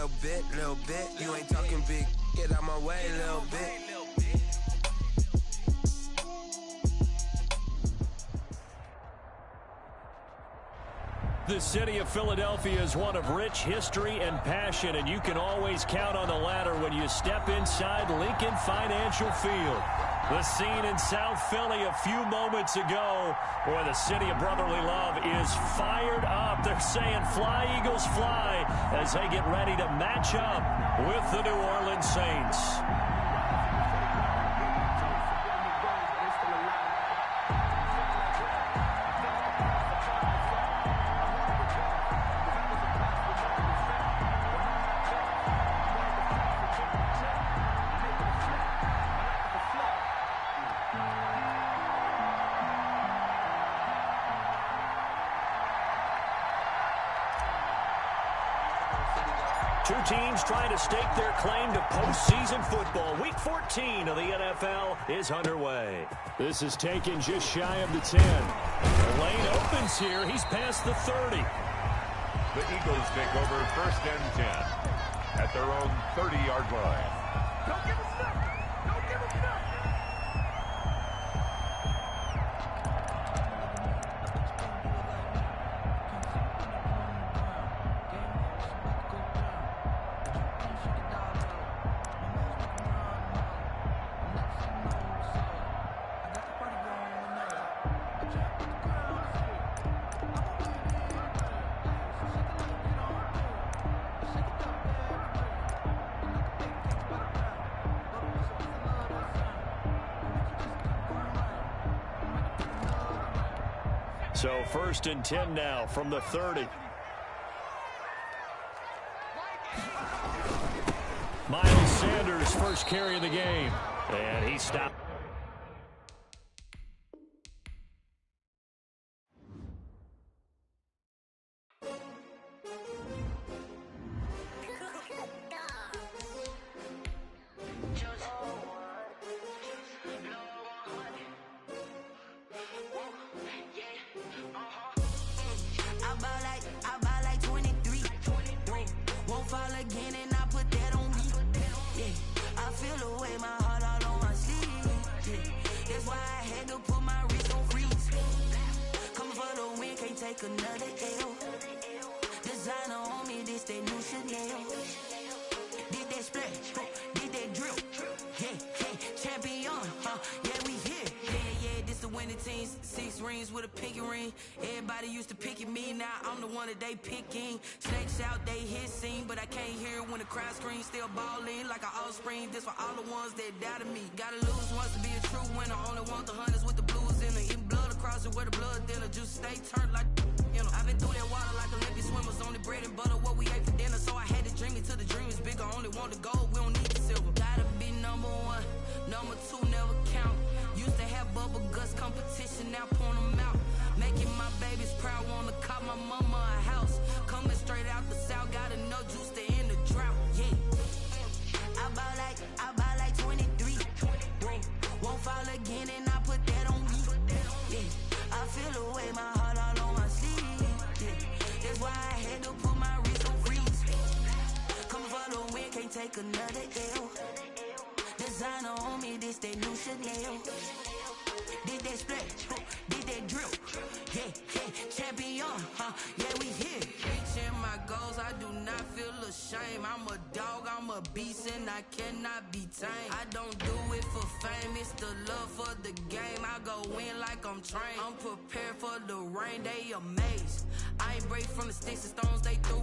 little bit. You ain't talking big, get out my way, little bit. The city of Philadelphia is one of rich history and passion, and you can always count on the latter when you step inside Lincoln Financial Field. The scene in South Philly a few moments ago where the city of brotherly love is fired up. They're saying fly, Eagles, fly as they get ready to match up with the New Orleans Saints. Two teams trying to stake their claim to postseason football. Week 14 of the NFL is underway. This is taken just shy of the 10. The lane opens here. He's past the 30. The Eagles take over 1st and 10 at their own 30-yard line. Don't give us nothing. Don't give us nothing. So 1st and 10 now from the 30. Miles Sanders first carry of the game. And he stopped. Another L. Designer on me, this that new Chanel. Did that splash, did that drill. Yeah, champion, yeah, we here. Yeah, this the winning team. 6 rings with a pinky ring. Everybody used to pick at me, now I'm the one that they picking. Snakes out, they hit scene, but I can't hear it when the crowd screams. Still balling like an offspring. This for all the ones that doubted me. Gotta lose once to be a true winner. Only want the hunters with the blues in it. Eating blood across it where the blood dinner. Juice stay turned like, you know. I've been through that water like Olympic swimmers. Only bread and butter what we ate for dinner. So I had to dream it till the dream is bigger. Only want the gold, we don't need the silver. Gotta be number 1, number 2 never count. Used to have bubble guts competition, now point them out. Making my babies proud, wanna call my mama a house. Coming straight out the south, gotta know juice to end the drought. Yeah, I buy like 23. Won't fall again and I put that on me. Yeah, I feel away my heart all on my sleeve. Yeah, that's why I had to put my wrist on freeze. Come for the win, can't take another L. Designer on me, this that new Chanel. Did that splash, did that drill. Yeah, champion, yeah, we here. Reaching my goals, I do not feel ashamed. I'm a dog, I'm a beast, and I cannot be tamed. I don't do it for fame, it's the love for the game. I go in like I'm trained. I'm prepared for the rain, they amazed. I ain't break from the sticks and stones they threw.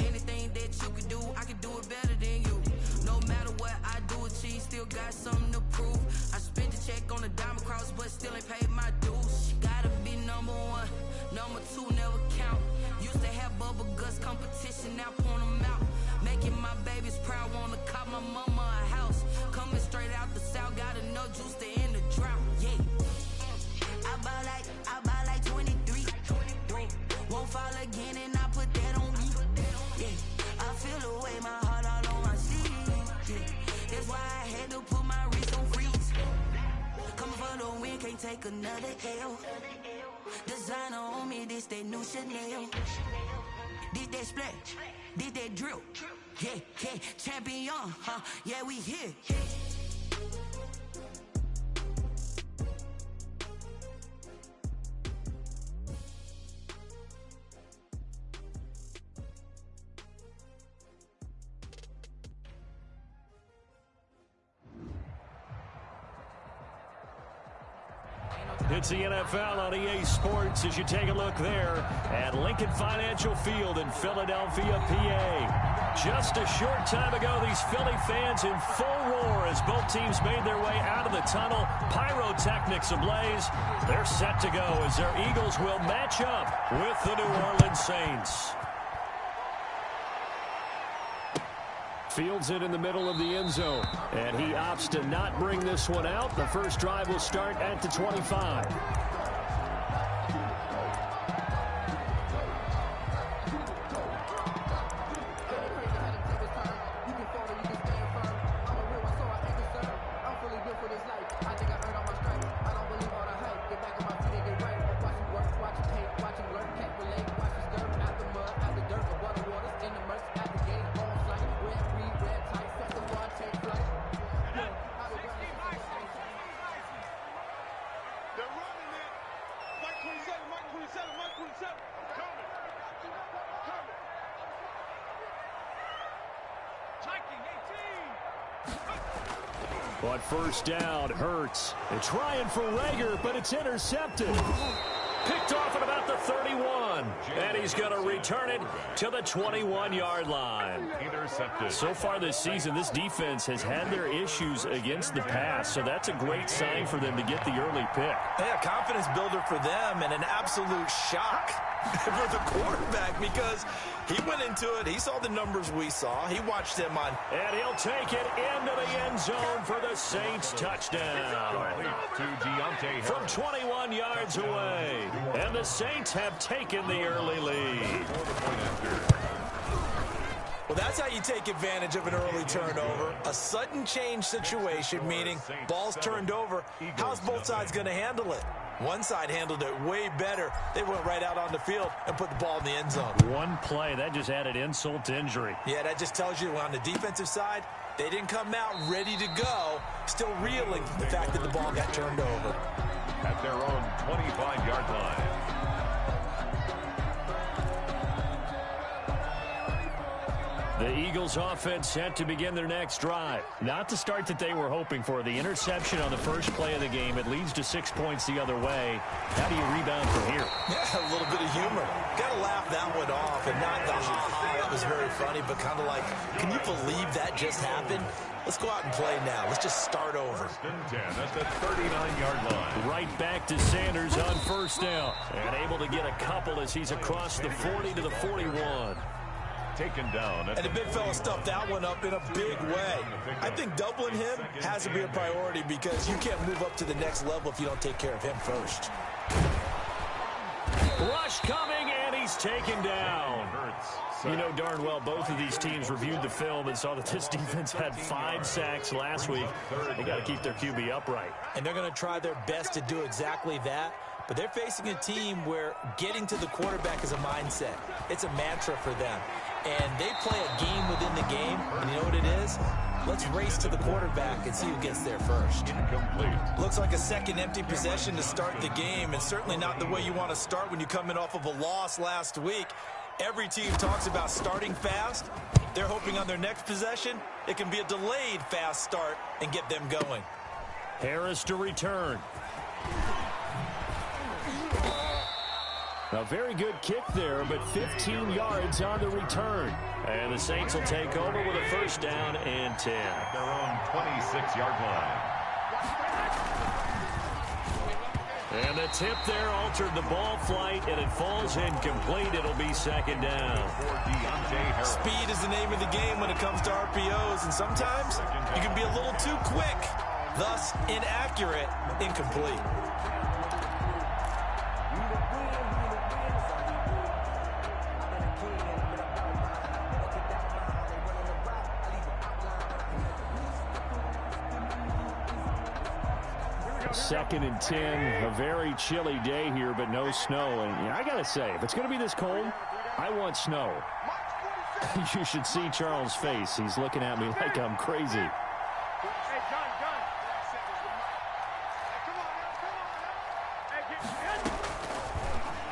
Anything that you can do, I can do it better than you. No matter what I do, achieve, still got something to prove. I spent the check on the diamond cross, but still ain't paid my dues. Gotta be number 1, number 2 never count. Used to have bubble guts competition, now point them out. Making my babies proud, wanna call my mama a house. Coming straight out the south, gotta know juice to end the drought. Yeah, I buy like 23. Won't fall again and I put that on me. Yeah, I feel away my heart all on my sleeve. Yeah, that's why I had to put my wrist on freeze. Coming for the win, can't take another L. Designer on me, this that new Chanel. Did that splash, did that drill. Yeah, yeah, champion, huh? Yeah, we here. It's the NFL on EA Sports as you take a look there at Lincoln Financial Field in Philadelphia, PA. Just a short time ago, these Philly fans in full roar as both teams made their way out of the tunnel. Pyrotechnics ablaze. They're set to go as their Eagles will match up with the New Orleans Saints. Fields it in the middle of the end zone, and he opts to not bring this one out. The first drive will start at the 25. But first down hurts. They're trying for Rager, but it's intercepted. Picked off at about the 31. And he's going to return it to the 21-yard line. Intercepted. So far this season, this defense has had their issues against the pass, so that's a great sign for them to get the early pick. Yeah, confidence builder for them and an absolute shock for the quarterback because he went into it. He saw the numbers we saw. He watched them on. And he'll take it into the end zone for the Saints touchdown. From 21 yards away. And the Saints have taken the early lead. Well, that's how you take advantage of an early turnover. A sudden change situation, meaning ball's turned over. How's both sides going to handle it? One side handled it way better. They went right out on the field and put the ball in the end zone. One play, that just added insult to injury. Yeah, that just tells you on the defensive side, they didn't come out ready to go, still reeling from the fact that the ball got turned over. At their own 25-yard line. The Eagles offense set to begin their next drive. Not the start that they were hoping for. The interception on the first play of the game. It leads to 6 points the other way. How do you rebound from here? Yeah, a little bit of humor. Got to laugh that one off and not the ha-ha. That was very funny, but kind of like, can you believe that just happened? Let's go out and play now. Let's just start over. 10 at the 39-yard line. Right back to Sanders on first down. And able to get a couple as he's across the 40 to the 41. Taken down. And the big fella stuffed that one up in a big way. I think doubling him has to be a priority because you can't move up to the next level if you don't take care of him first. Rush coming, and he's taken down. You know darn well both of these teams reviewed the film and saw that this defense had 5 sacks last week. They got to keep their QB upright. And they're going to try their best to do exactly that. But they're facing a team where getting to the quarterback is a mindset. It's a mantra for them. And they play a game within the game. And you know what it is? Let's race to the quarterback and see who gets there first. Incomplete. Looks like a second empty possession to start the game, and certainly not the way you want to start when you come in off of a loss last week. Every team talks about starting fast. They're hoping on their next possession, it can be a delayed fast start and get them going. Harris to return. A very good kick there, but 15 yards on the return. And the Saints will take over with a first down and 10. At their own 26-yard line. And the tip there altered the ball flight, and it falls incomplete. It'll be second down. Speed is the name of the game when it comes to RPOs, and sometimes you can be a little too quick, thus inaccurate, incomplete. Second and 10, a very chilly day here, but no snow. And I got to say, if it's going to be this cold, I want snow. You should see Charles' face. He's looking at me like I'm crazy. Hey, John.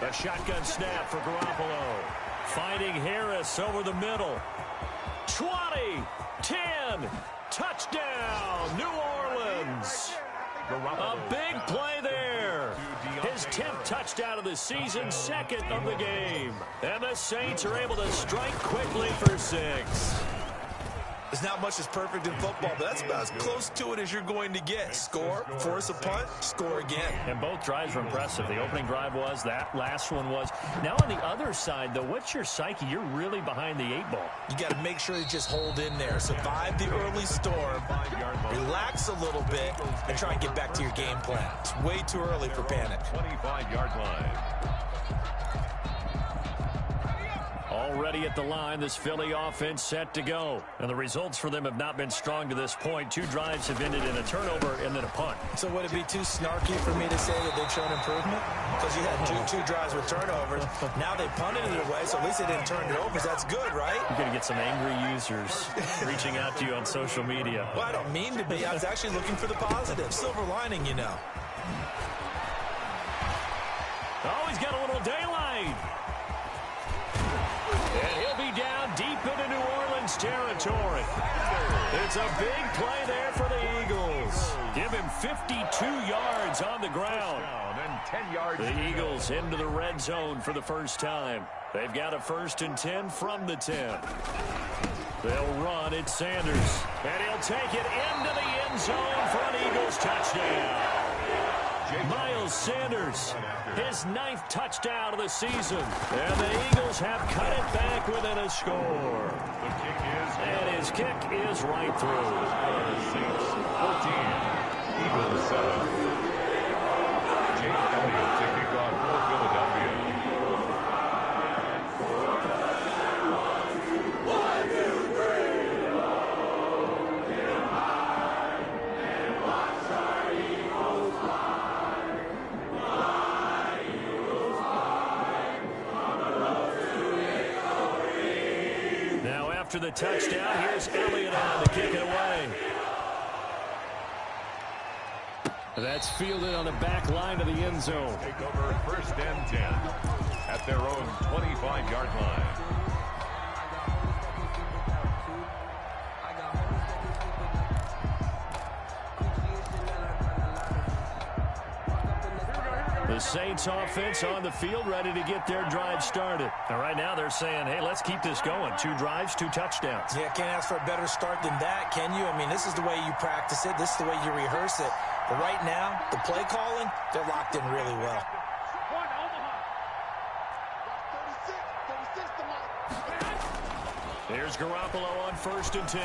A shotgun snap for Garoppolo. Finding Harris over the middle. 20, 10, touchdown, New Orleans. A big play there. His 10th touchdown of the season, second of the game. And the Saints are able to strike quickly for 6. There's not much that's perfect in football, but that's about as close to it as you're going to get. Score, force a punt, score again. And both drives were impressive. The opening drive was, that last one was. Now on the other side, though, what's your psyche? You're really behind the 8 ball. You got to make sure you just hold in there. Survive the early storm, relax a little bit, and try and get back to your game plan. It's way too early for panic. 25-yard line. Already at the line, this Philly offense set to go. And the results for them have not been strong to this point. 2 drives have ended in a turnover and then a punt. So would it be too snarky for me to say that they've shown improvement? Because you had two drives with turnovers. Now they punted it away, so at least they didn't turn it over. That's good, right? You're going to get some angry users reaching out to you on social media. Well, I don't mean to be. I was actually looking for the positive. Silver lining, you know. Oh, he's got a little daylight. And he'll be down deep into New Orleans territory. It's a big play there for the Eagles. Give him 52 yards on the ground. And 10 yards. The Eagles into the red zone for the first time. They've got a 1st and 10 from the 10. They'll run. It's Sanders. And he'll take it into the end zone for an Eagles touchdown. Miles Sanders, his 9th touchdown of the season. And the Eagles have cut it back within a score. And his kick is right through. Saints 14, Eagles 7. Jake Elliott to kick off for Philadelphia. After the touchdown, here's Elliott on to kick it away. That's fielded on the back line of the end zone. Take over 1st and 10 at their own 25-yard line. The Saints offense on the field, ready to get their drive started. And right now they're saying, hey, let's keep this going. 2 drives, 2 touchdowns. Yeah, can't ask for a better start than that, can you? I mean, this is the way you practice it. This is the way you rehearse it. But right now, the play calling, they're locked in really well. Here's Garoppolo on 1st and 10.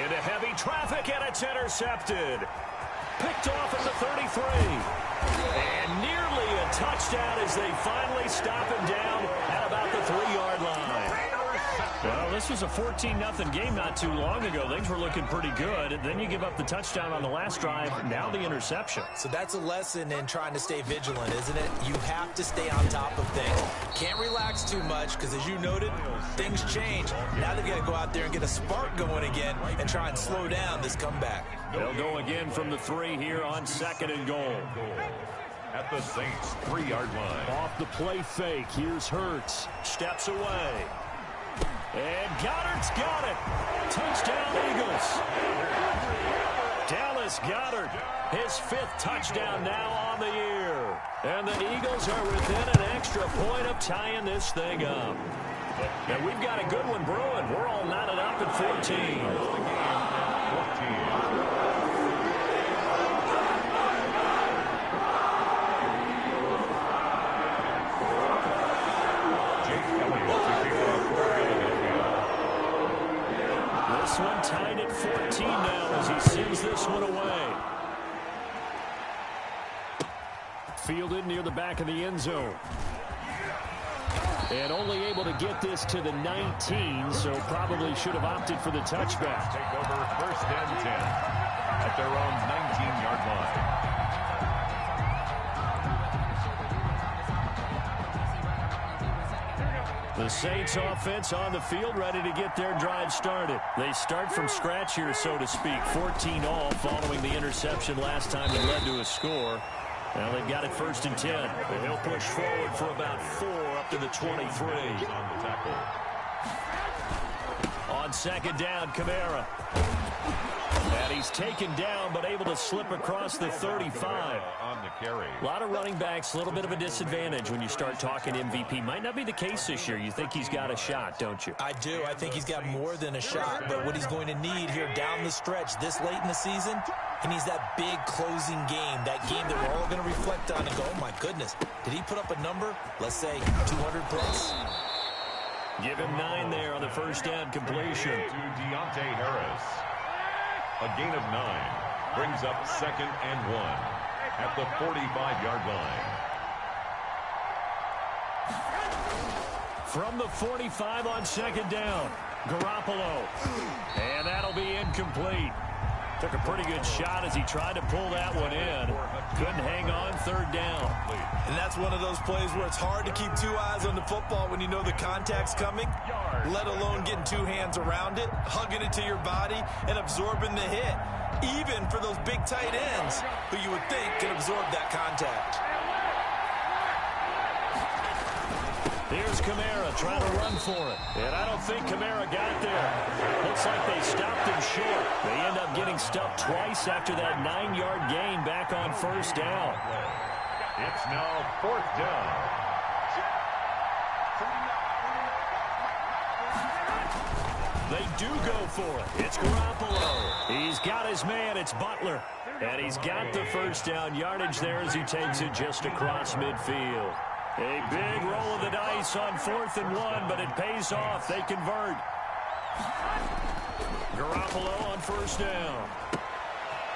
Into heavy traffic, and it's intercepted. Picked off at the 33. And nearly a touchdown as they finally stop him down at about the 3-yard line. Well, this was a 14-0 game not too long ago. Things were looking pretty good. Then you give up the touchdown on the last drive. Now the interception. So that's a lesson in trying to stay vigilant, isn't it? You have to stay on top of things. Can't relax too much because, as you noted, things change. Now they've got to go out there and get a spark going again and try and slow down this comeback. They'll go again from the 3 here on 2nd and goal. At the Saints 3-yard line. Off the play fake. Here's Hurts. Steps away. And Goddard's got it. Touchdown, Eagles. Dallas Goedert, his 5th touchdown now on the year. And the Eagles are within an extra point of tying this thing up. And we've got a good one brewing. We're all knotted up at 14. This one tied at 14 now as he sends this one away. Fielded near the back of the end zone. And only able to get this to the 19, so probably should have opted for the touchback. Take over 1st and 10 at their own 19-yard line. The Saints offense on the field, ready to get their drive started. They start from scratch here, so to speak. 14 all following the interception last time that led to a score. Now they've got it 1st and 10. And he'll push forward for about 4 up to the 23. On the tackle. On 2nd down, Kamara. And he's taken down, but able to slip across the 35. On the carry. A lot of running backs, a little bit of a disadvantage when you start talking MVP. Might not be the case this year. You think he's got a shot, don't you? I do. I think he's got more than a shot. But what he's going to need here down the stretch this late in the season, he needs that big closing game, that game that we're all going to reflect on and go, oh, my goodness, did he put up a number, let's say, 200 plus? Give him 9 there on the 1st down completion. To Deontay Harris. A gain of 9 brings up 2nd and 1 at the 45-yard line. From the 45 on 2nd down, Garoppolo. And that'll be incomplete. Took a pretty good shot as he tried to pull that one in. Couldn't hang on 3rd down. And that's one of those plays where it's hard to keep 2 eyes on the football when you know the contact's coming, let alone getting 2 hands around it, hugging it to your body, and absorbing the hit. Even for those big tight ends who you would think can absorb that contact. Here's Kamara trying to run for it. And I don't think Kamara got there. Looks like they stopped him short. They end up getting stopped twice after that 9-yard gain back on 1st down. It's now 4th down. They do go for it. It's Garoppolo. He's got his man. It's Butler. And he's got the 1st down yardage there as he takes it just across midfield. A big roll of the dice on 4th and 1, but it pays off. They convert. Garoppolo on 1st down.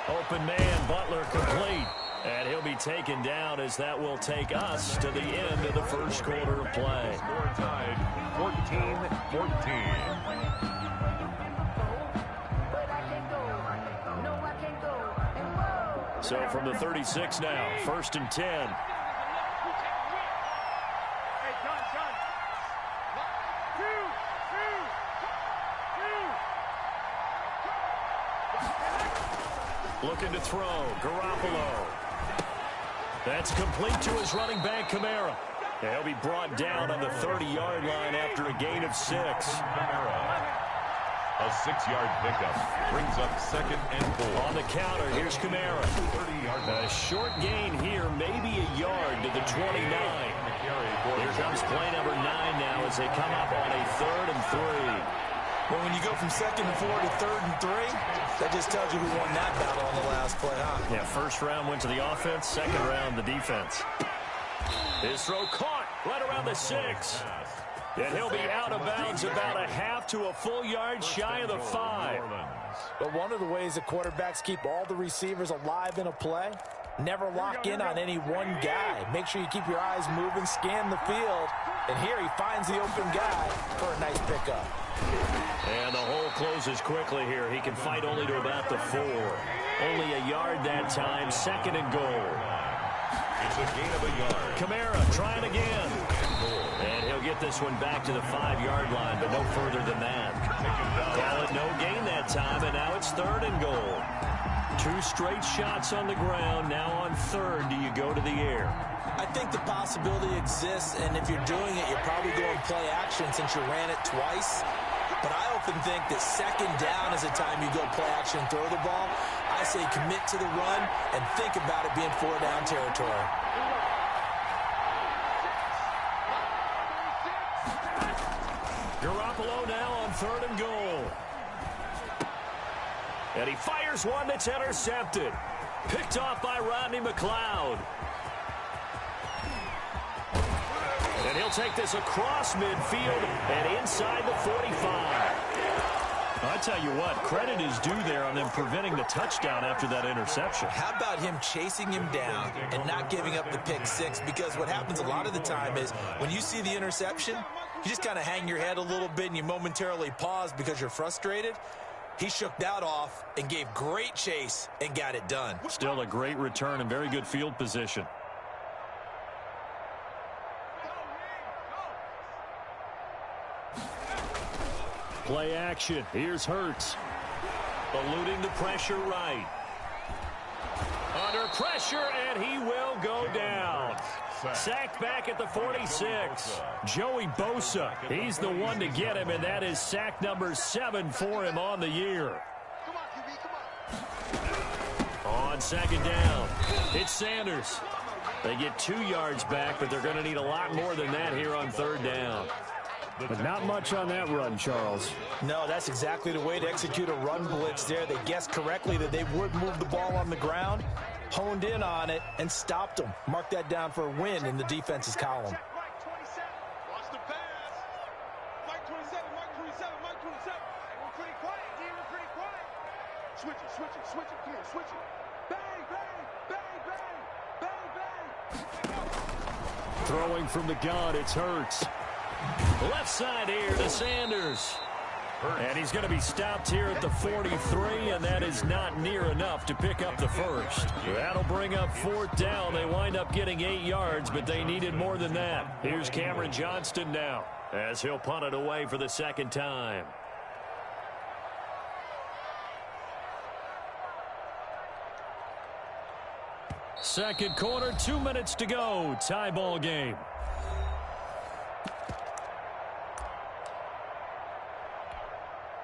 Open man, Butler complete. And he'll be taken down as that will take us to the end of the 1st quarter of play. Score tied 14-14. So from the 36 now, 1st and 10. Looking to throw, Garoppolo. That's complete to his running back, Kamara. He'll be brought down on the 30-yard line after a gain of 6. Kamara. A 6-yard pickup brings up 2nd and 4. On the counter, here's Kamara. 30-yard line. A short gain here, maybe a yard to the 29. Here comes play number 9 now as they come up on a 3rd and 3. Well, when you go from 2nd and 4 to 3rd and 3, that just tells you who won that battle on the last play, huh? Yeah, 1st round went to the offense, 2nd round the defense. His throw caught right around the 6. And he'll be out of bounds about a half to a full yard shy of the 5. But one of the ways that quarterbacks keep all the receivers alive in a play, never lock in on any one guy. Make sure you keep your eyes moving, scan the field. And here he finds the open guy for a nice pickup. And the hole closes quickly here. He can fight only to about the 4. Only a yard that time, 2nd and goal. It's a gain of a yard. Kamara trying again. And he'll get this one back to the 5-yard line, but no further than that. Call it no gain that time, and now it's 3rd and goal. 2 straight shots on the ground. Now on 3rd, do you go to the air? I think the possibility exists, and if you're doing it, you're probably going play action since you ran it twice. But I often think that 2nd down is the time you go play action and throw the ball. I say commit to the run and think about it being 4-down territory. Garoppolo now on 3rd and goal. And he fires one that's intercepted. Picked off by Rodney McLeod. And he'll take this across midfield and inside the 45. I tell you what, credit is due there on them preventing the touchdown after that interception. How about him chasing him down and not giving up the pick 6? Because what happens a lot of the time is when you see the interception, you just kind of hang your head a little bit and you momentarily pause because you're frustrated. He shook that off and gave great chase and got it done. Still a great return and very good field position. Play action. Here's Hurts. Eluding the pressure right. Under pressure, and he will go down. Sacked back at the 46. Joey Bosa, he's the one to get him, and that is sack number 7 for him on the year. On second down, it's Sanders. They get 2 yards back, but they're going to need a lot more than that here on third down. But not much on that run, Charles. No, that's exactly the way to execute a run blitz there. They guessed correctly that they would move the ball on the ground, honed in on it, and stopped them. Mark that down for a win in the defense's column. Watch the pass. Mike 27, Mike 27, Mike 27. We're pretty quiet, D. We're pretty quiet. Switch it, switch it, switch it. Come here, switch it. Bang, bang, bang, bang, bang, bang. Throwing from the gun, it's Hurts. Left side here to Sanders. And he's going to be stopped here at the 43, and that is not near enough to pick up the first. That'll bring up fourth down. They wind up getting 8 yards, but they needed more than that. Here's Cameron Johnston now, as he'll punt it away for the second time. Second quarter, 2 minutes to go. Tie ball game.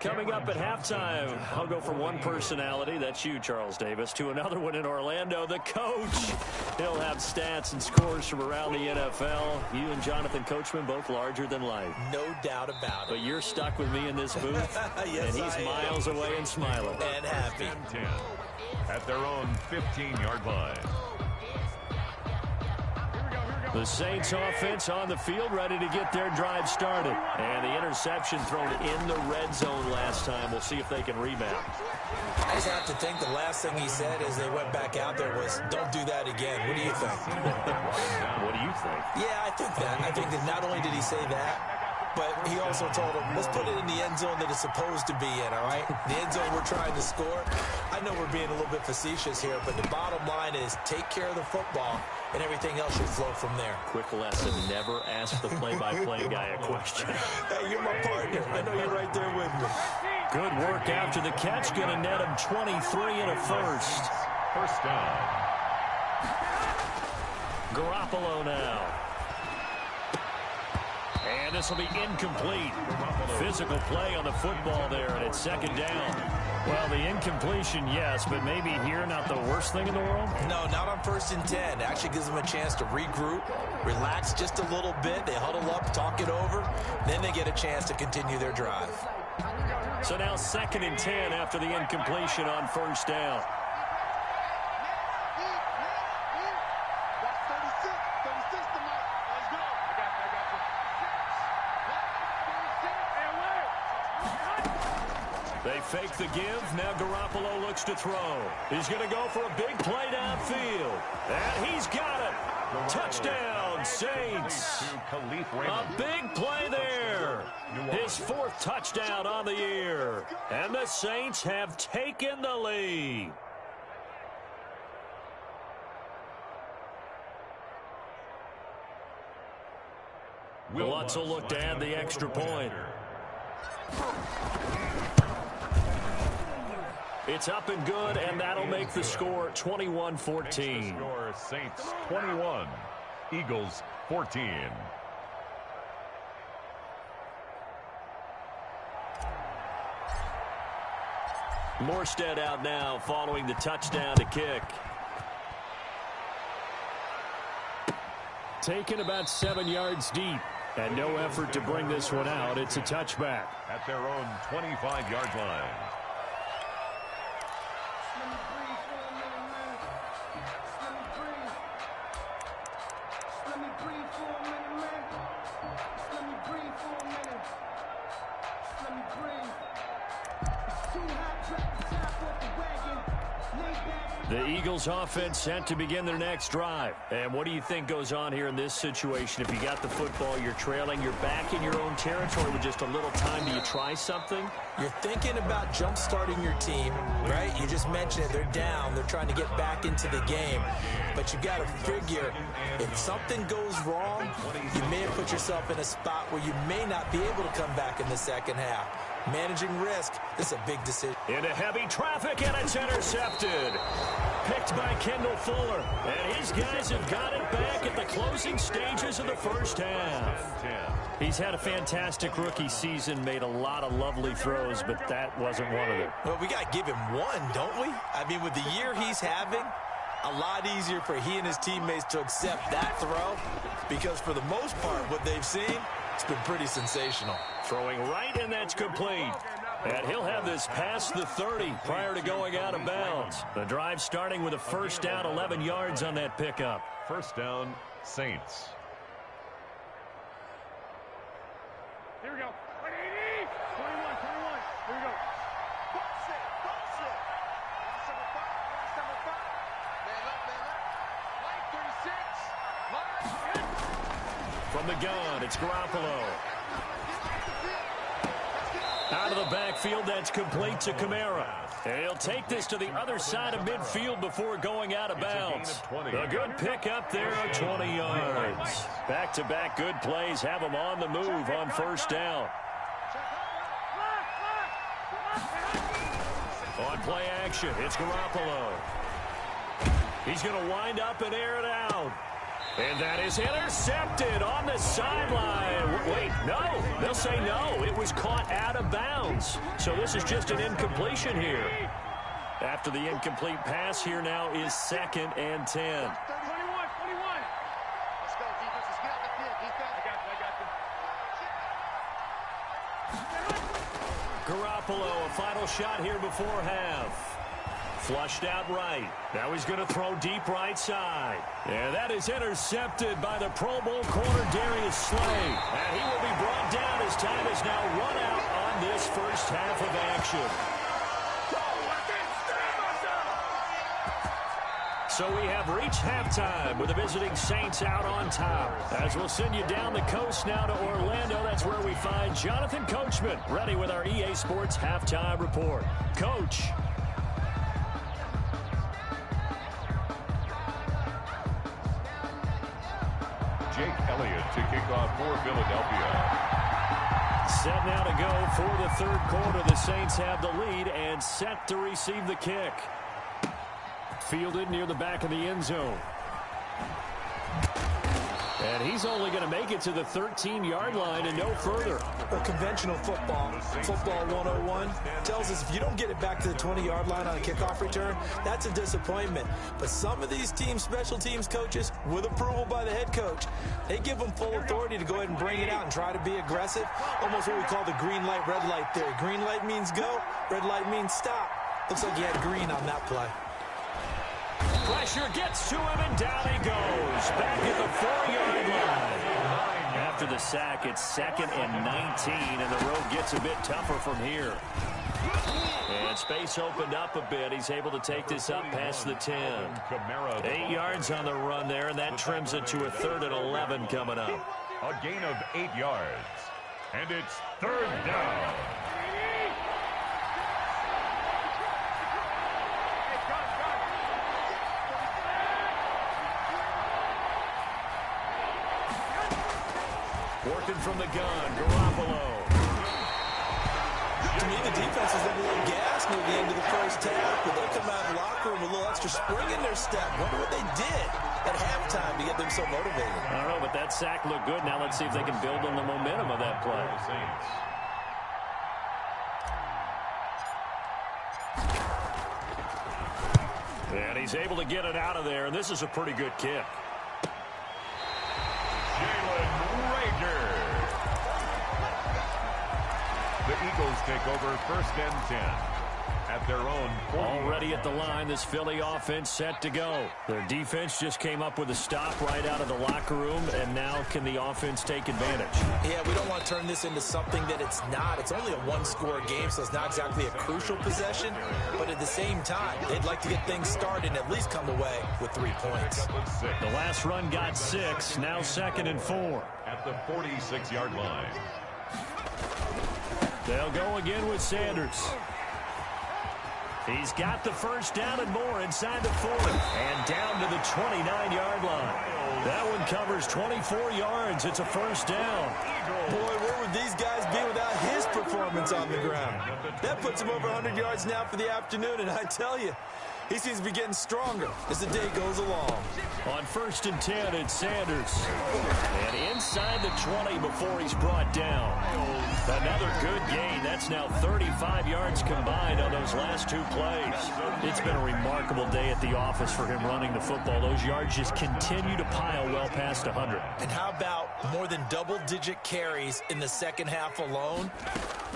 Coming up at halftime, I'll go from one personality, that's you, Charles Davis, to another one in Orlando, the coach. He'll have stats and scores from around the NFL. You and Jonathan Coachman, both larger than life. No doubt about it. But you're stuck with me in this booth, yes, and he's miles away and smiling. And happy. 10 at their own 15-yard line. The Saints offense on the field, ready to get their drive started. And the interception thrown in the red zone last time. We'll see if they can rebound. I just have to think the last thing he said as they went back out there was, don't do that again. What do you think? What do you think? Yeah, I think that. I think that not only did he say that, but he also told him, let's put it in the end zone that it's supposed to be in, all right? The end zone we're trying to score. I know we're being a little bit facetious here, but the bottom line is take care of the football, and everything else should flow from there. Quick lesson, never ask the play-by-play guy a question. Hey, you're my partner. I know you're right there with me. Good work after the catch. Going to net him 23 and a first. First down. Garoppolo now. And this will be incomplete. Physical play on the football there, and it's second down. Well, the incompletion, yes, but maybe here not the worst thing in the world? No, not on 1st and 10. It actually gives them a chance to regroup, relax just a little bit. They huddle up, talk it over. Then they get a chance to continue their drive. So now 2nd and 10 after the incompletion on first down. They fake the give. Now Garoppolo looks to throw. He's going to go for a big play downfield. And he's got it. Touchdown, Saints. A big play there. His 4th touchdown on the year. And the Saints have taken the lead. Lutz will look to add the extra point. It's up and good, and that'll make the score 21-14. Score Saints 21, Eagles 14. Morstead out now following the touchdown to kick. Taken about 7 yards deep, and no effort to bring this one out. It's a touchback. At their own 25-yard line. The Eagles offense set to begin their next drive. And what do you think goes on here in this situation? If you got the football, you're trailing, you're back in your own territory with just a little time. Do you try something? You're thinking about jump-starting your team, right? You just mentioned it. They're down. They're trying to get back into the game. But you got to figure if something goes wrong, you may have put yourself in a spot where you may not be able to come back in the second half. Managing risk. This is a big decision. Into heavy traffic, and it's intercepted. Picked by Kendall Fuller. And his guys have got it back at the closing stages of the first half. He's had a fantastic rookie season, made a lot of lovely throws, but that wasn't one of them. Well, we got to give him one, don't we? I mean, with the year he's having, a lot easier for he and his teammates to accept that throw, because for the most part, what they've seen, it's been pretty sensational. Throwing right, and that's complete. And he'll have this past the 30 prior to going out of bounds. The drive starting with a first down, 11 yards on that pickup. First down, Saints. Here we go. 21. Here we go. Box it. Line 75. Man left. Line 36. Line. From the gun, it's Garoppolo. Out of the backfield, that's complete to Kamara. And he'll take this to the other side of midfield before going out of bounds. A good pick up there of 20 yards. Back-to-back good plays have him on the move on first down. On play action, it's Garoppolo. He's going to wind up and air it out. And that is intercepted on the sideline. Wait, no. They'll say no. It was caught out of bounds. So this is just an incompletion here. After the incomplete pass, here now is 2nd and 10. 21. Let's go, defense. Let's get out the field, defense. I got you. Garoppolo, a final shot here before half. Flushed out right. Now he's going to throw deep right side. And that is intercepted by the Pro Bowl corner Darius Slay. And he will be brought down as time is now run out on this first half of action. So we have reached halftime with the visiting Saints out on top. As we'll send you down the coast now to Orlando, that's where we find Jonathan Coachman ready with our EA Sports halftime report. Coach. Jake Elliott to kick off for Philadelphia. Set now to go for the third quarter. The Saints have the lead and set to receive the kick. Fielded near the back of the end zone. And he's only going to make it to the 13-yard line and no further. Well, conventional football 101, tells us if you don't get it back to the 20-yard line on a kickoff return, that's a disappointment. But some of these teams, special teams coaches, with approval by the head coach, they give them full authority to go ahead and bring it out and try to be aggressive. Almost what we call the green light, red light theory. Green light means go, red light means stop. Looks like he had green on that play. Pressure gets to him, and down he goes. Back at the 4-yard line. After the sack, it's 2nd and 19, and the road gets a bit tougher from here. And space opened up a bit. He's able to take this up past the 10. 8 yards on the run there, and that trims it to a 3rd and 11 coming up. A gain of 8 yards. And it's 3rd down. Working from the gun, Garoppolo. To me, the defense was a little gas near the end of the first half, but they come out of the locker room with a little extra spring in their step. Wonder what they did at halftime to get them so motivated. I don't know, but that sack looked good. Now let's see if they can build on the momentum of that play. And he's able to get it out of there, and this is a pretty good kick. The Eagles take over 1st and 10 at their own 40. Already at the line, this Philly offense set to go. Their defense just came up with a stop right out of the locker room, and now can the offense take advantage? Yeah, we don't want to turn this into something that it's not. It's only a one-score game, so it's not exactly a crucial possession. But at the same time, they'd like to get things started and at least come away with 3 points. The last run got 6, now 2nd and 4. At the 46-yard line. They'll go again with Sanders. He's got the first down and more inside the 40 and down to the 29-yard line. That one covers 24 yards. It's a first down. Boy, where would these guys be without his performance on the ground? That puts him over 100 yards now for the afternoon, and I tell you, he seems to be getting stronger as the day goes along. On 1st and 10, it's Sanders. And inside the 20 before he's brought down. Another good gain. That's now 35 yards combined on those last 2 plays. It's been a remarkable day at the office for him running the football. Those yards just continue to pile well past 100. And how about more than double-digit carries in the second half alone?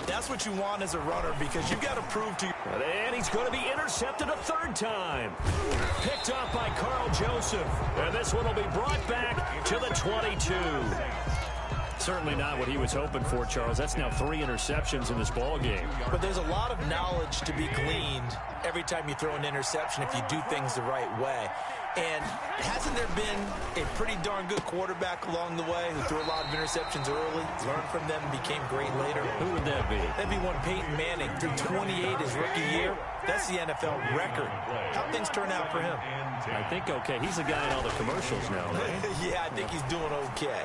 That's what you want as a runner because you've got to prove to you. And he's going to be intercepted a 3rd time. Picked up by Carl Joseph. And this one will be brought back to the 22. Certainly not what he was hoping for, Charles. That's now 3 interceptions in this ball game. But there's a lot of knowledge to be gleaned every time you throw an interception if you do things the right way. And hasn't there been a pretty darn good quarterback along the way who threw a lot of interceptions early, learned from them, and became great later? Who would that be? That'd be one Peyton Manning, threw 28 his rookie year. That's the NFL record. How'd things turn out for him? I think okay. He's the guy in all the commercials now, right? Yeah, I think he's doing okay.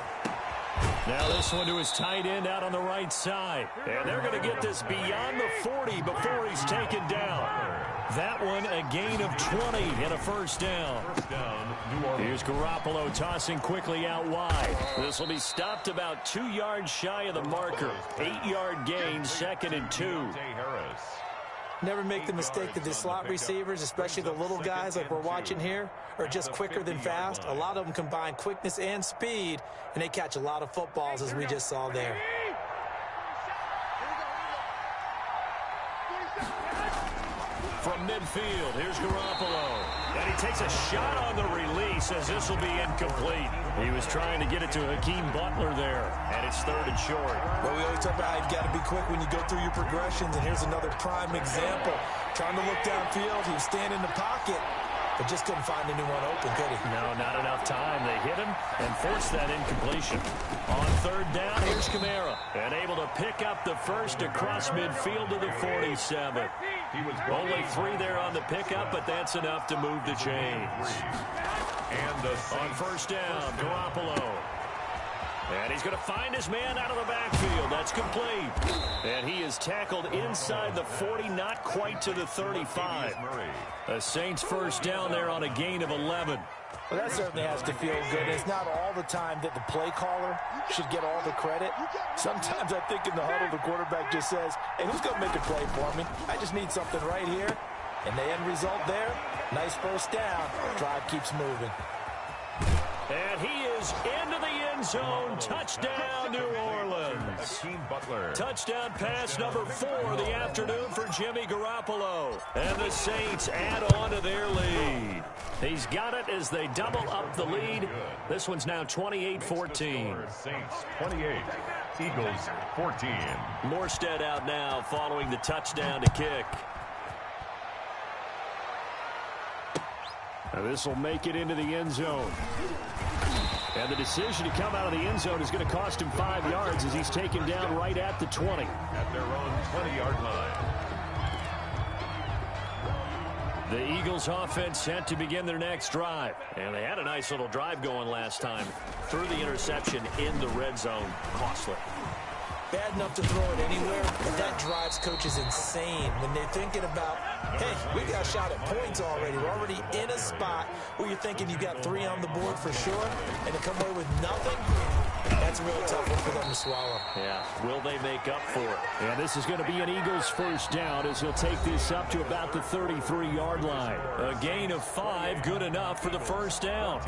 Now this one to his tight end out on the right side. And they're going to get this beyond the 40 before he's taken down. That one a gain of 20 and a first down. Here's Garoppolo tossing quickly out wide. This will be stopped about 2 yards shy of the marker. 8-yard gain, 2nd and 2. Never make the mistake that the slot receivers, especially the little guys like we're watching here, are just quicker than fast. A lot of them combine quickness and speed, and they catch a lot of footballs, as we just saw there. From midfield, here's Garoppolo. And he takes a shot on the release as this will be incomplete. He was trying to get it to Hakeem Butler there, and it's 3rd and short. Well, we always talk about how you've got to be quick when you go through your progressions, and here's another prime example. Trying to look downfield, he was standing in the pocket, but just couldn't find anyone open, could he? No, not enough time. They hit him and forced that incompletion. On 3rd down, here's Kamara. And able to pick up the first across midfield to the 47. Only 3 there on the pickup, but that's enough to move the chains. And on 1st down, Garoppolo. And he's going to find his man out of the backfield. That's complete. And he is tackled inside the 40, not quite to the 35. The Saints first down there on a gain of 11. Well, that certainly has to feel good. It's not all the time that the play caller should get all the credit. Sometimes I think in the huddle, the quarterback just says, hey, who's going to make a play for me? I just need something right here. And the end result there, nice first down. Drive keeps moving. And he is into the end zone. Touchdown, New Orleans. Touchdown pass number 4 of the afternoon for Jimmy Garoppolo. And the Saints add on to their lead. He's got it as they double up the lead. This one's now 28-14. Saints 28, Eagles 14. Morstead out now following the touchdown to kick. Now this will make it into the end zone. And the decision to come out of the end zone is going to cost him 5 yards as he's taken down right at the 20. At their own 20-yard line. The Eagles offense set to begin their next drive. And they had a nice little drive going last time. Threw the interception in the red zone. Costly. Bad enough to throw it anywhere, but that drives coaches insane when they're thinking about, hey, we got a shot at points already. We're already in a spot where you're thinking you got 3 on the board for sure, and to come away with nothing, that's a real tough one for them to swallow. Yeah, will they make up for it? And this is going to be an Eagles first down as he'll take this up to about the 33-yard line. A gain of 5, good enough for the first down.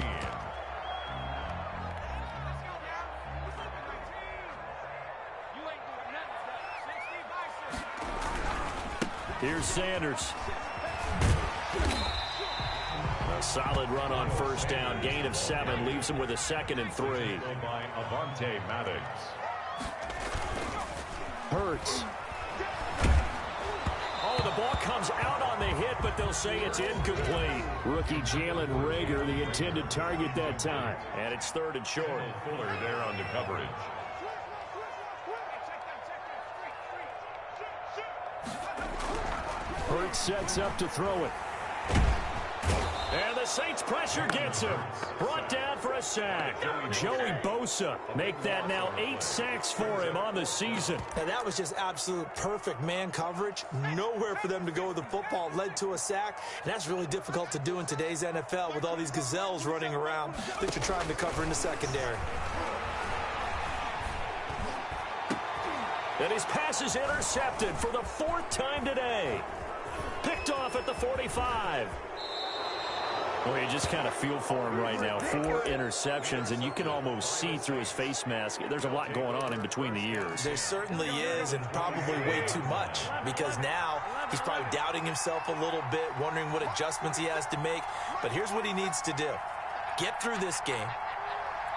Here's Sanders. A solid run on first down. Gain of 7 leaves him with a 2nd and 3. By Avante Maddox. Hurts. Oh, the ball comes out on the hit, but they'll say it's incomplete. Rookie Jalen Reagor, the intended target that time. And it's 3rd and short. Fuller there on the coverage. Hurts sets up to throw it. And the Saints pressure gets him. Brought down for a sack. Joey Bosa make that now 8 sacks for him on the season. And that was just absolute perfect man coverage. Nowhere for them to go with the football. Led to a sack. And that's really difficult to do in today's NFL with all these gazelles running around that you're trying to cover in the secondary. And his pass is intercepted for the 4th time today. Picked off at the 45. Well, you just kind of feel for him right now. 4 interceptions, and you can almost see through his face mask. There's a lot going on in between the ears. There certainly is, and probably way too much, because now he's probably doubting himself a little bit, wondering what adjustments he has to make. But here's what he needs to do. Get through this game.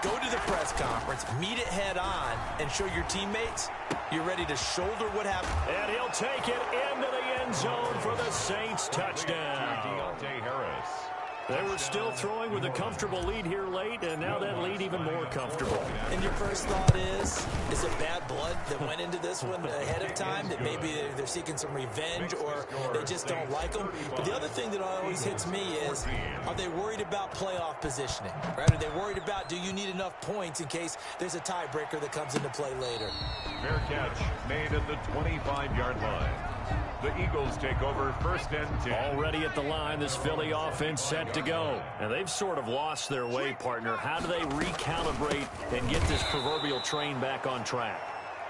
Go to the press conference, meet it head on, and show your teammates you're ready to shoulder what happened. And he'll take it into the end zone for the Saints touchdown. Harris. They were still throwing with a comfortable lead here late, and now that lead even more comfortable. And your first thought is it bad blood that went into this one ahead of time, that maybe they're seeking some revenge or they just don't like them? But the other thing that always hits me is, are they worried about playoff positioning? Right? Are they worried about, do you need enough points in case there's a tiebreaker that comes into play later? Fair catch made at the 25-yard line. The Eagles take over 1st and 10. Already at the line, this Philly offense set to go. And they've sort of lost their way, partner. How do they recalibrate and get this proverbial train back on track?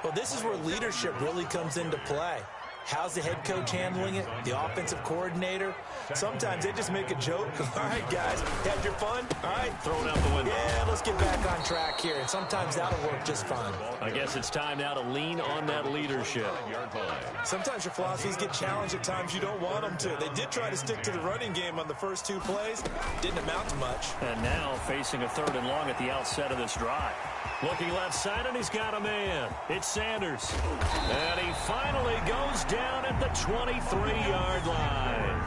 Well, this is where leadership really comes into play. How's the head coach handling it? The offensive coordinator? Sometimes they just make a joke. All right, guys, had your fun? All right. Throw it out the window. Yeah, let's get back on track here. And sometimes that'll work just fine. I guess it's time now to lean on that leadership. Sometimes your philosophies get challenged at times you don't want them to. They did try to stick to the running game on the first 2 plays. Didn't amount to much. And now facing a 3rd and long at the outset of this drive. Looking left side, and he's got a man. It's Sanders. And he finally goes down at the 23-yard line.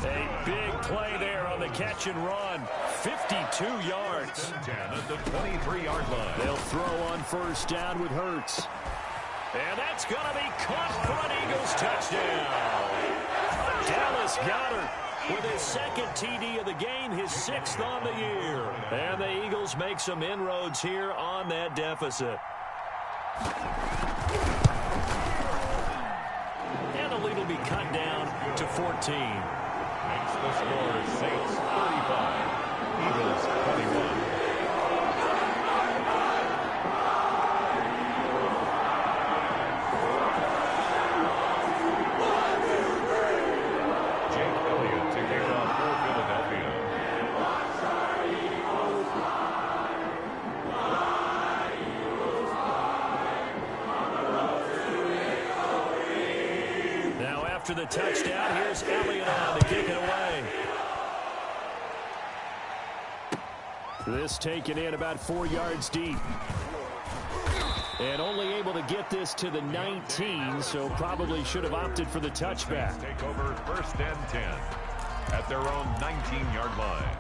A big play there on the catch and run. 52 yards. At the 23-yard line. They'll throw on 1st down with Hurts. And that's going to be caught for an Eagles touchdown. Dallas Goedert with his 2nd TD of the game, his 6th on the year. And the Eagles make some inroads here on that deficit. And the lead will be cut down to 14. Makes the score Saints 35, Eagles 21. After the touchdown, here's Elliott on to kick it away. This taken in about 4 yards deep. And only able to get this to the 19, so probably should have opted for the touchback. Take over 1st and 10 at their own 19-yard line.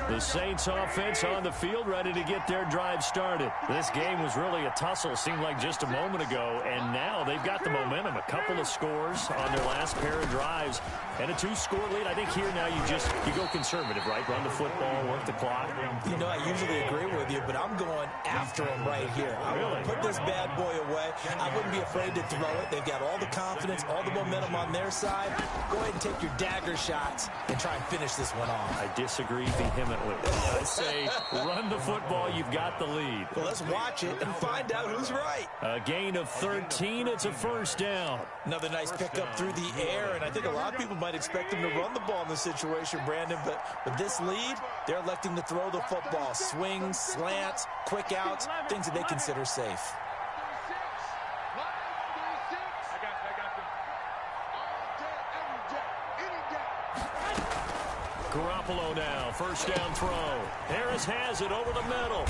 The Saints offense on the field, ready to get their drive started. This game was really a tussle, seemed like just a moment ago, and now they've got the momentum. A couple of scores on their last pair of drives, and a 2-score lead. I think here now you go conservative, right? Run the football, work the clock. You know, I usually agree with you, but I'm going after them right here. I want to put this bad boy away. I wouldn't be afraid to throw it. They've got all the confidence, all the momentum on their side. Go ahead and take your dagger shots and try and finish this one off. I disagree vehemently. I say run the football. You've got the lead. Well, let's watch it and find out who's right. A gain of 13. It's a 1st down. Another nice pickup through the air, and I think a lot of people might expect them to run the ball in this situation, Brandon, but with this lead, they're electing to throw the football. Swings, slants, quick outs, things that they consider safe. Garoppolo now, 1st down throw. Harris has it over the middle.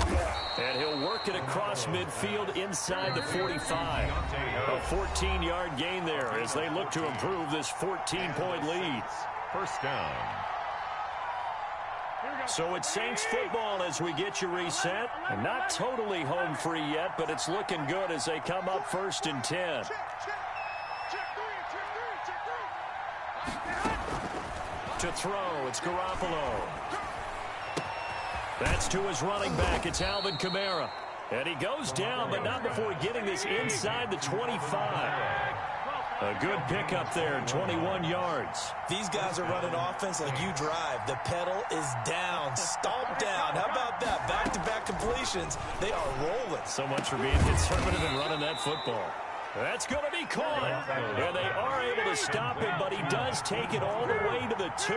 And he'll work it across midfield inside the 45. A 14-yard gain there as they look to improve this 14-point lead. 1st down. So it's Saints football as we get you reset. And not totally home free yet, but it's looking good as they come up 1st and 10. To throw, it's Garoppolo. That's to his running back. It's Alvin Kamara. And he goes down, but not before getting this inside the 25. A good pickup there, 21 yards. These guys are running offense like you drive. The pedal is down, stomp down. How about that? Back-to-back completions. They are rolling. So much for being conservative and running that football. That's going to be caught. And they are able to stop him, but he does take it all the way to the 2.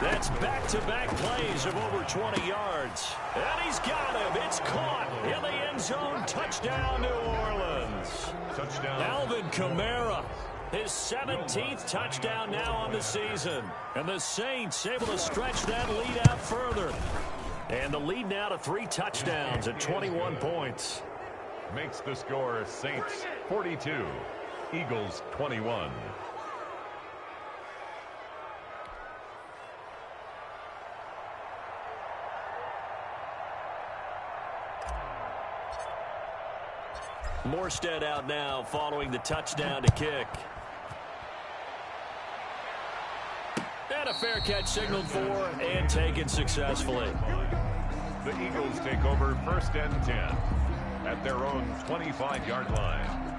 That's back-to-back plays of over 20 yards. And he's got him. It's caught in the end zone. Touchdown, New Orleans. Touchdown. Alvin Kamara, his 17th touchdown now on the season. And the Saints able to stretch that lead out further. And the lead now to 3 touchdowns at 21 points. Makes the score Saints 42, Eagles 21. Morstead out now following the touchdown to kick. And a fair catch signaled for and taken successfully. The Eagles take over 1st and 10 at their own 25-yard line.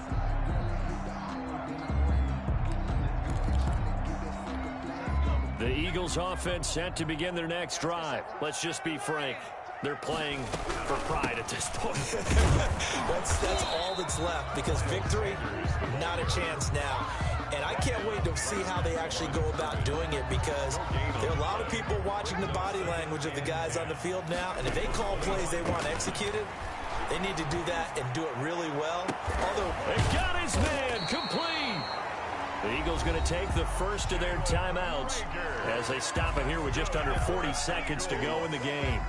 The Eagles offense set to begin their next drive. Let's just be frank. They're playing for pride at this point. That's all that's left, because victory, not a chance now. And I can't wait to see how they actually go about doing it, because there are a lot of people watching the body language of the guys on the field now, and if they call plays they want executed, they need to do that and do it really well. Although they got his man complete. The Eagles going to take the first of their timeouts as they stop it here with just under 40 seconds to go in the game.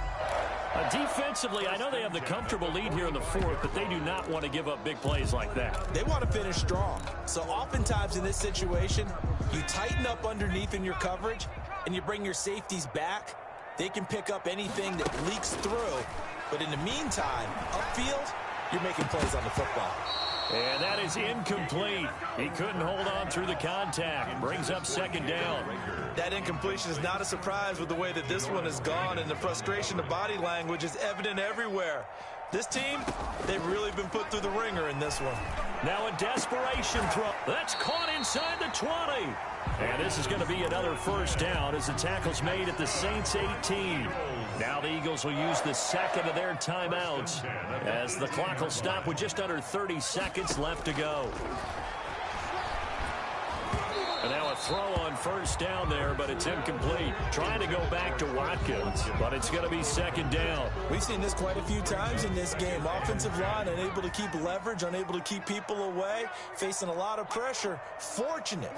Defensively, I know they have the comfortable lead here in the 4th, but they do not want to give up big plays like that. They want to finish strong. So oftentimes in this situation, you tighten up underneath in your coverage and you bring your safeties back. They can pick up anything that leaks through. But in the meantime, upfield, you're making plays on the football. And that is incomplete. He couldn't hold on through the contact. Brings up 2nd down. That incompletion is not a surprise with the way that this one has gone, and the frustration of body language is evident everywhere. This team, they've really been put through the ringer in this one. Now a desperation throw. That's caught inside the 20. And this is going to be another 1st down as the tackle's made at the Saints 18. Now the Eagles will use the 2nd of their timeouts as the clock will stop with just under 30 seconds left to go. And now a throw on 1st down there, but it's incomplete. Trying to go back to Watkins, but it's going to be 2nd down. We've seen this quite a few times in this game. Offensive line unable to keep leverage, unable to keep people away, facing a lot of pressure. Fortunate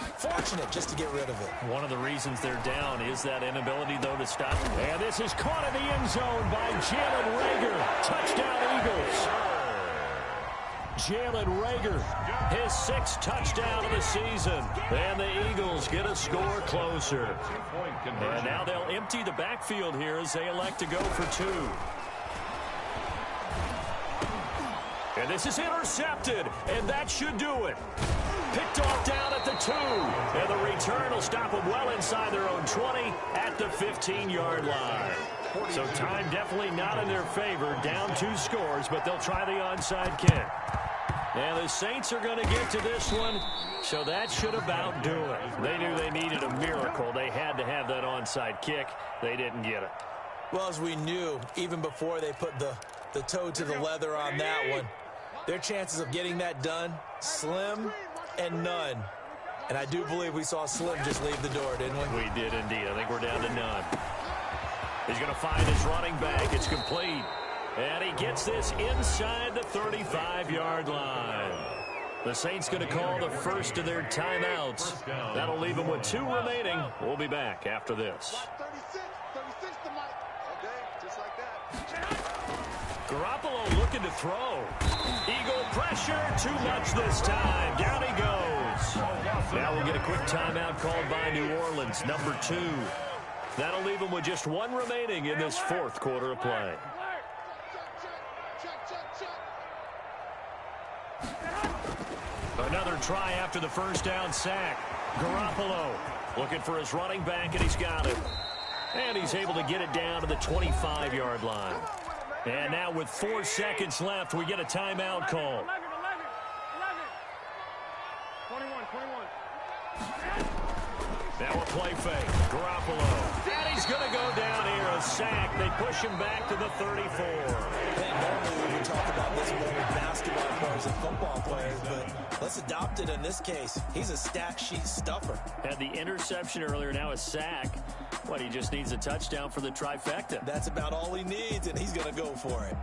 just to get rid of it. One of the reasons they're down is that inability, though, to stop. And this is caught in the end zone by Jalen Reagor. Touchdown, Eagles. Jalen Reagor, his 6th touchdown of the season. And the Eagles get a score closer. And now they'll empty the backfield here as they elect to go for 2. And this is intercepted, and that should do it. Picked off down at the 2. And the return will stop them well inside their own 20 at the 15-yard line. So time definitely not in their favor. Down 2 scores, but they'll try the onside kick. And the Saints are going to get to this one, so that should about do it. They knew they needed a miracle. They had to have that onside kick. They didn't get it. Well, as we knew, even before they put the toe to the leather on that one, their chances of getting that done, slim and none. And I do believe we saw Slim just leave the door, didn't we? We did indeed. I think we're down to none. He's going to find his running back. It's complete. And he gets this inside the 35-yard line. The Saints going to call the first of their timeouts. That'll leave them with 2 remaining. We'll be back after this. 36 to Mike. Okay, just like that. Garoppolo looking to throw. Eagle pressure, too much this time. Down he goes. Now we'll get a quick timeout called by New Orleans, number 2. That'll leave them with just one remaining in this fourth quarter of play. Another try after the first down sack. Garoppolo looking for his running back, and he's got it. And he's able to get it down to the 25-yard line. And now with 4 seconds left, we get a timeout call. 21. Now a play fake. Garoppolo. And he's going to go down here. A sack. They push him back to the 34. Hey, normally we would talk about this more with basketball players and football players, but let's adopt it in this case. He's a stat sheet stuffer. Had the interception earlier, now a sack. What, he just needs a touchdown for the trifecta. That's about all he needs, and he's going to go for it.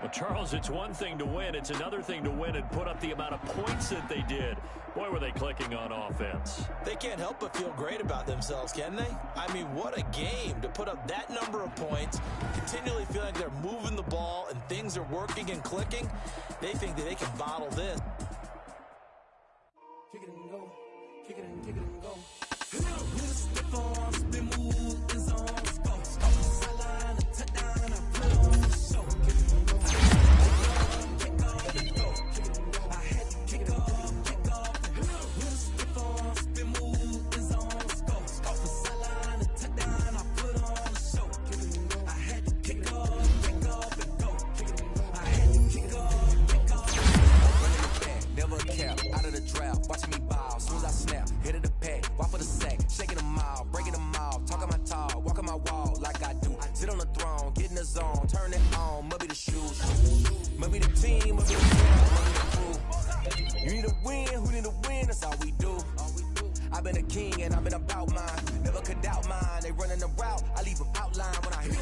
Well, Charles, it's one thing to win. It's another thing to win and put up the amount of points that they did. Boy, were they clicking on offense. They can't help but feel great about themselves, can they? I mean, what a game to put up that number of points, continually feel like they're moving the ball and things are working and clicking. They think that they can bottle this. Kick it and go. Kick it and go. I've been a king and I've been about mine. Never could doubt mine. They running the route. I leave them outline when I hit.